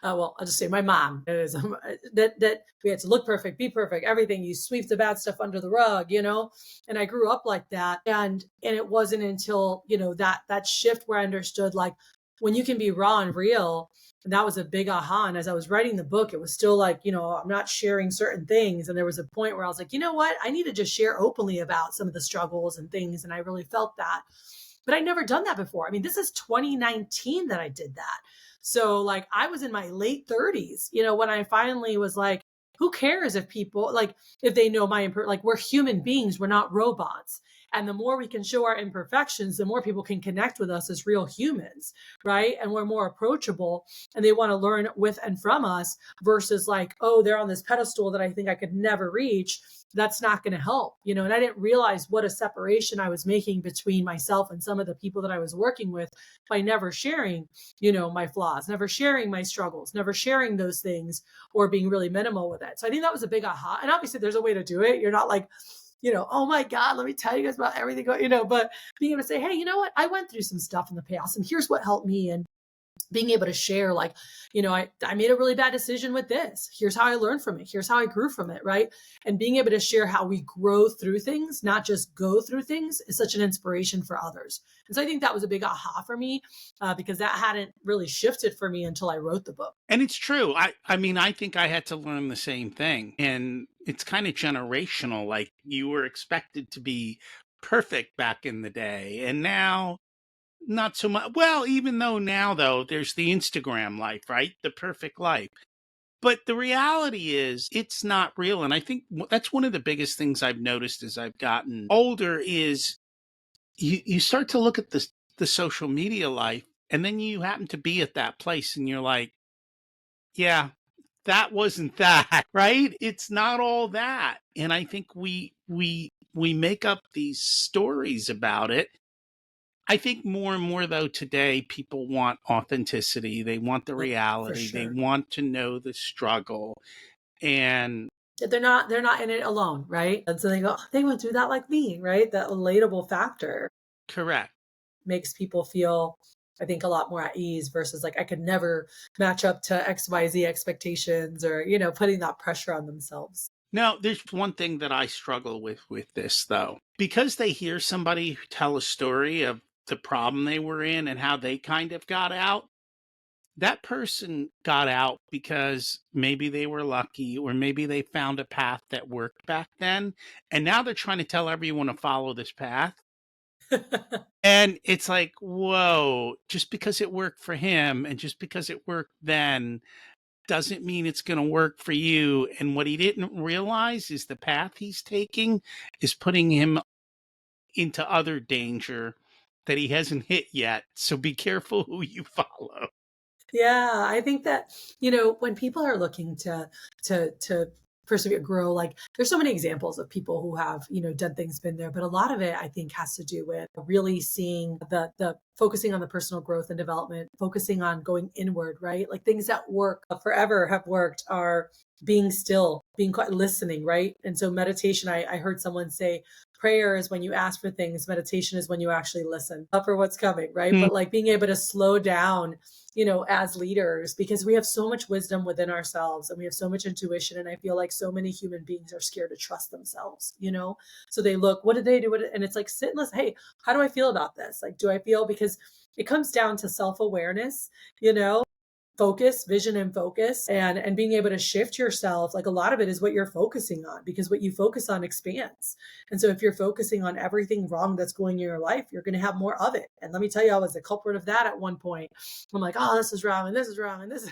Well, I'll just say my mom is that we had to look perfect, be perfect, everything. You sweep the bad stuff under the rug, And I grew up like that, and it wasn't until that shift where I understood like when you can be raw and real. And that was a big aha. And as I was writing the book, it was still like, I'm not sharing certain things. And there was a point where I was like, you know what? I need to just share openly about some of the struggles and things. And I really felt that. But I'd never done that before. I mean, this is 2019 that I did that. So like I was in my late 30s, when I finally was like, who cares if people like if they know like we're human beings, we're not robots. And the more we can show our imperfections, the more people can connect with us as real humans, right? And we're more approachable and they want to learn with and from us versus like, oh, they're on this pedestal that I think I could never reach. That's not going to help, and I didn't realize what a separation I was making between myself and some of the people that I was working with by never sharing, my flaws, never sharing my struggles, never sharing those things or being really minimal with it. So I think that was a big aha. And obviously there's a way to do it. You're not like, oh my God, let me tell you guys about everything, but being able to say, hey, you know what? I went through some stuff in the past and here's what helped me. And being able to share like, I made a really bad decision with this. Here's how I learned from it. Here's how I grew from it. Right. And being able to share how we grow through things, not just go through things, is such an inspiration for others. And so I think that was a big aha for me because that hadn't really shifted for me until I wrote the book. And it's true. I mean, I think I had to learn the same thing. And it's kind of generational. Like you were expected to be perfect back in the day. And now not so much. Well, even though now though, there's the Instagram life, right? The perfect life. But the reality is it's not real. And I think that's one of the biggest things I've noticed as I've gotten older is you start to look at the social media life and then you happen to be at that place and you're like, yeah, that wasn't that, right? It's not all that. And I think we make up these stories about it. I think more and more though today people want authenticity. They want the Yeah, for reality. They sure. want to know the struggle. And They're not in it alone. Right. And so they go, oh, they went through that like me. Right. That relatable factor correct. makes people feel, I think, a lot more at ease versus like I could never match up to XYZ expectations or, putting that pressure on themselves. Now, there's one thing that I struggle with this though. Because they hear somebody tell a story of the problem they were in and how they kind of got out, that person got out because maybe they were lucky or maybe they found a path that worked back then. And now they're trying to tell everyone to follow this path. And it's like, whoa, just because it worked for him and just because it worked then doesn't mean it's going to work for you. And what he didn't realize is the path he's taking is putting him into other danger that he hasn't hit yet. So be careful who you follow. Yeah, I think that, when people are looking to persevere, grow, like there's so many examples of people who have, done things, been there, but a lot of it I think has to do with really seeing the focusing on the personal growth and development, focusing on going inward, right? Like things that work forever have worked are being still, being quiet, listening, right? And so meditation, I heard someone say, prayer is when you ask for things, meditation is when you actually listen for what's coming, right? Mm. But like being able to slow down, as leaders, because we have so much wisdom within ourselves and we have so much intuition. And I feel like so many human beings are scared to trust themselves, So they look, what did they do? And it's like, sit and listen. Hey, how do I feel about this? Like, do I feel, because it comes down to self-awareness, focus, vision and focus, and being able to shift yourself. Like a lot of it is what you're focusing on, because what you focus on expands. And so if you're focusing on everything wrong that's going in your life, you're going to have more of it. And let me tell you, I was a culprit of that at one point. I'm like, oh, this is wrong and this is wrong and this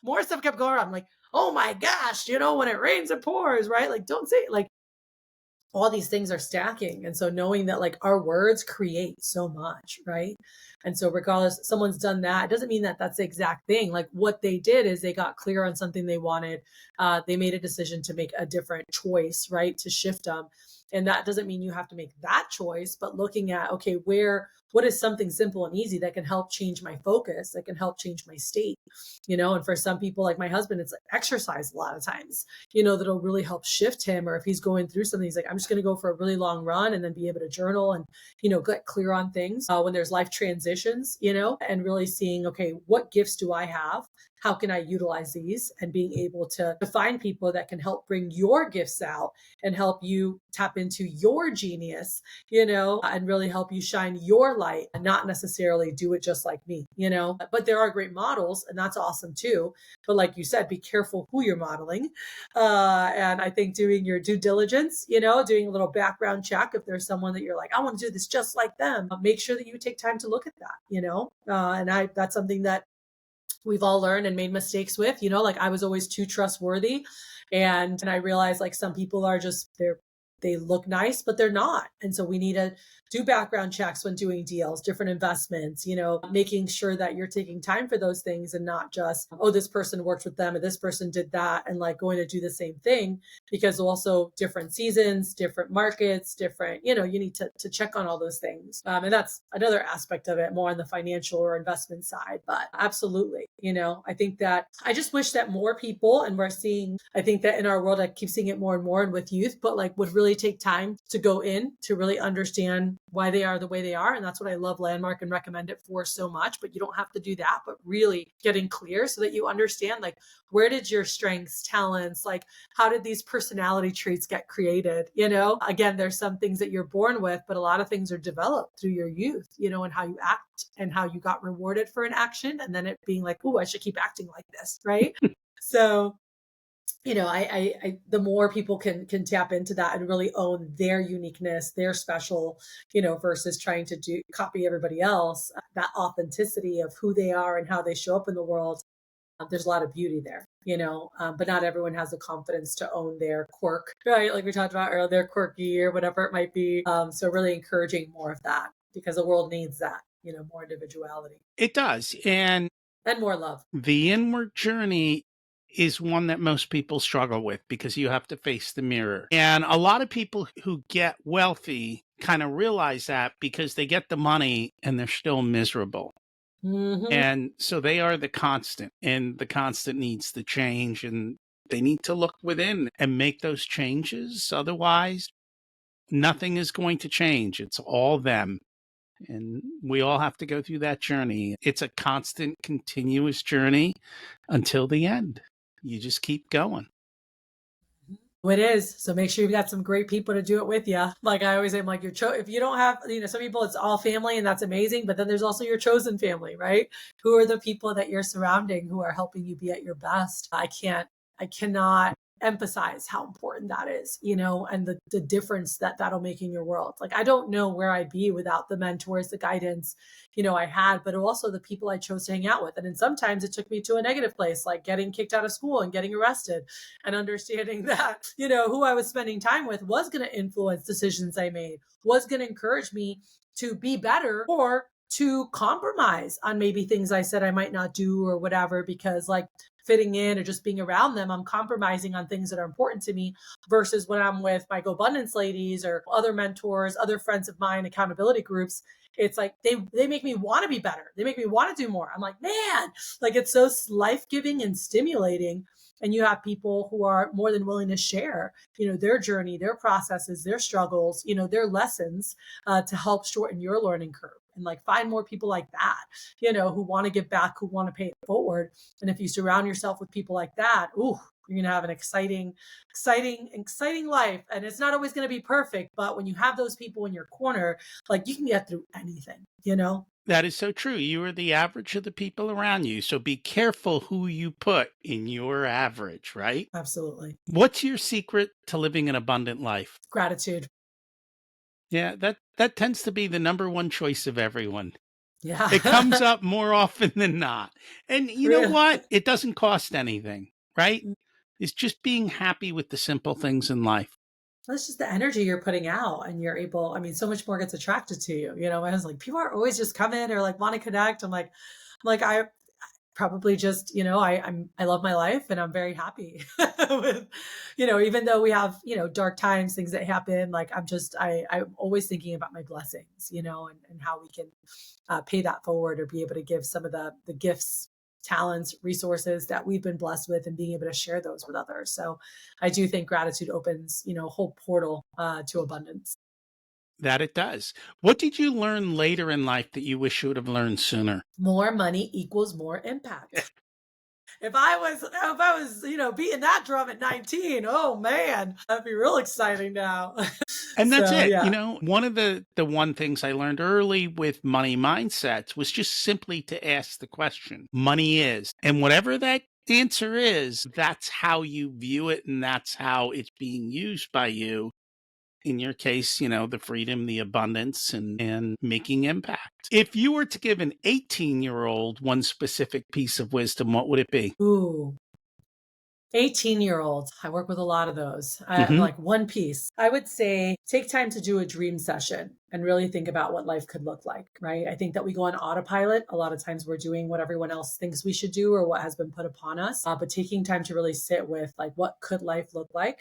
more stuff kept going on. I'm like, oh my gosh, when it rains it pours, right? Like don't say like all these things are stacking. And so knowing that like our words create so much, right? And so regardless, someone's done that, it doesn't mean that that's the exact thing. Like what they did is they got clear on something they wanted. They made a decision to make a different choice, right? To shift them. And that doesn't mean you have to make that choice, but looking at, okay, what is something simple and easy that can help change my focus, that can help change my state, and for some people like my husband, it's like exercise a lot of times, that'll really help shift him. Or if he's going through something, he's like, I'm just going to go for a really long run and then be able to journal and, get clear on things when there's life transitions, and really seeing, okay, what gifts do I have how can I utilize these, and being able to find people that can help bring your gifts out and help you tap into your genius, and really help you shine your light and not necessarily do it just like me. But there are great models, and that's awesome too. But like you said, be careful who you're modeling. And I think doing your due diligence, doing a little background check. If there's someone that you're like, I want to do this just like them, make sure that you take time to look at that. And that's something that we've all learned and made mistakes with, like I was always too trustworthy. And I realized like some people are just, they look nice, but they're not. And so we need to do background checks when doing deals, different investments, making sure that you're taking time for those things and not just, oh, this person worked with them and this person did that and like going to do the same thing, because also different seasons, different markets, different, you need to check on all those things. And that's another aspect of it, more on the financial or investment side. But absolutely, I think that I just wish that more people, and we're seeing, I think that in our world, I keep seeing it more and more and with youth, but like would really take time to go in to really understand why they are the way they are. And that's what I love Landmark and recommend it for so much. But you don't have to do that, but really getting clear so that you understand, like, where did your strengths, talents, like how did these personality traits get created? Again, there's some things that you're born with, but a lot of things are developed through your youth, and how you act and how you got rewarded for an action. And then it being like, oh, I should keep acting like this. Right. So the more people can tap into that and really own their uniqueness, their special, versus trying to copy everybody else, that authenticity of who they are and how they show up in the world. There's a lot of beauty there, but not everyone has the confidence to own their quirk, right? Like we talked about earlier, their quirky or whatever it might be. So really encouraging more of that, because the world needs that, more individuality. It does. And more love. the inward journey is one that most people struggle with because you have to face the mirror. And a lot of people who get wealthy kind of realize that because they get the money and they're still miserable. Mm-hmm. And so they are the constant, and the constant needs to change, and they need to look within and make those changes. Otherwise, nothing is going to change. It's all them. And we all have to go through that journey. It's a constant, continuous journey until the end. You just keep going. It is. So make sure you've got some great people to do it with you. Like I always say, I'm like, if you don't have, some people, it's all family and that's amazing. But then there's also your chosen family, right? Who are the people that you're surrounding who are helping you be at your best? I cannot emphasize how important that is, and the difference that'll make in your world. Like, I don't know where I'd be without the mentors, the guidance, I had, but also the people I chose to hang out with. And then sometimes it took me to a negative place, like getting kicked out of school and getting arrested, and understanding that, who I was spending time with was going to influence decisions I made, was going to encourage me to be better, or to compromise on maybe things I said I might not do or whatever, because like fitting in or just being around them, I'm compromising on things that are important to me, versus when I'm with my GoBundance ladies or other mentors, other friends of mine, accountability groups. It's like they make me want to be better. They make me want to do more. I'm like, man, like it's so life-giving and stimulating. And you have people who are more than willing to share, their journey, their processes, their struggles, their lessons, to help shorten your learning curve. And like find more people like that, who want to give back, who want to pay it forward. And if you surround yourself with people like that, ooh, you're going to have an exciting life. And it's not always going to be perfect, but when you have those people in your corner, like you can get through anything, That is so true. You are the average of the people around you. So be careful who you put in your average, right? Absolutely. What's your secret to living an abundant life? Gratitude. Yeah, that tends to be the number one choice of everyone. Yeah. It comes up more often than not. And you know Really? what? It doesn't cost anything, right? It's just being happy with the simple things in life. That's just the energy you're putting out, and you're able, I mean, so much more gets attracted to you. I was like, people are always just come in or like want to connect. I probably just, I love my life and I'm very happy with, even though we have, dark times, things that happen, like I'm always thinking about my blessings, and how we can pay that forward or be able to give some of the gifts, talents, resources that we've been blessed with, and being able to share those with others. So I do think gratitude opens, a whole portal to abundance. That it does. What did you learn later in life that you wish you would have learned sooner? More money equals more impact. if I was, beating that drum at 19, oh man, that'd be real exciting now. And that's So it. yeah. One of the one things I learned early with money mindsets was just simply to ask the question, money is. And whatever that answer is, that's how you view it and that's how it's being used by you. In your case, the freedom, the abundance, and making impact. If you were to give an 18-year-old one specific piece of wisdom, what would it be? Ooh. 18-year-olds. I work with a lot of those. I'm Hmm. like one piece. I would say take time to do a dream session and really think about what life could look like, right? I think that we go on autopilot. A lot of times we're doing what everyone else thinks we should do or what has been put upon us. But taking time to really sit with like, what could life look like?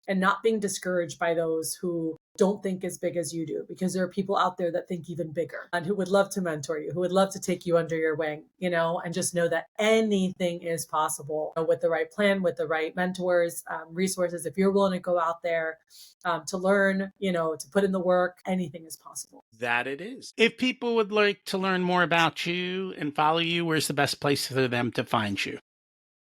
And not being discouraged by those who don't think as big as you do, because there are people out there that think even bigger and who would love to mentor you, who would love to take you under your wing, and just know that anything is possible with the right plan, with the right mentors, resources. If you're willing to go out there to learn, to put in the work, anything is possible. That it is. If people would like to learn more about you and follow you, where's the best place for them to find you?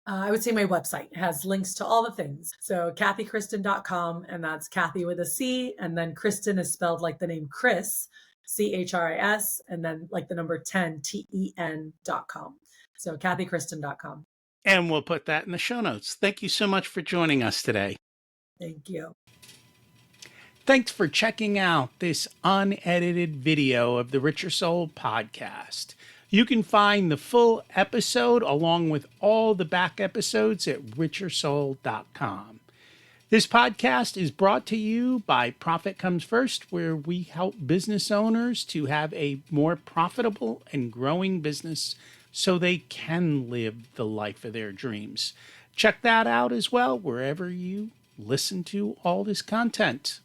I would say my website has links to all the things. So cathychristen.com, and that's Cathy with a C. And then Kristen is spelled like the name Chris, Chris, and then like the number 10, TEN.com. So cathychristen.com. And we'll put that in the show notes. Thank you so much for joining us today. Thank you. Thanks for checking out this unedited video of the Richer Soul podcast. You can find the full episode along with all the back episodes at richersoul.com. This podcast is brought to you by Profit Comes First, where we help business owners to have a more profitable and growing business so they can live the life of their dreams. Check that out as well wherever you listen to all this content.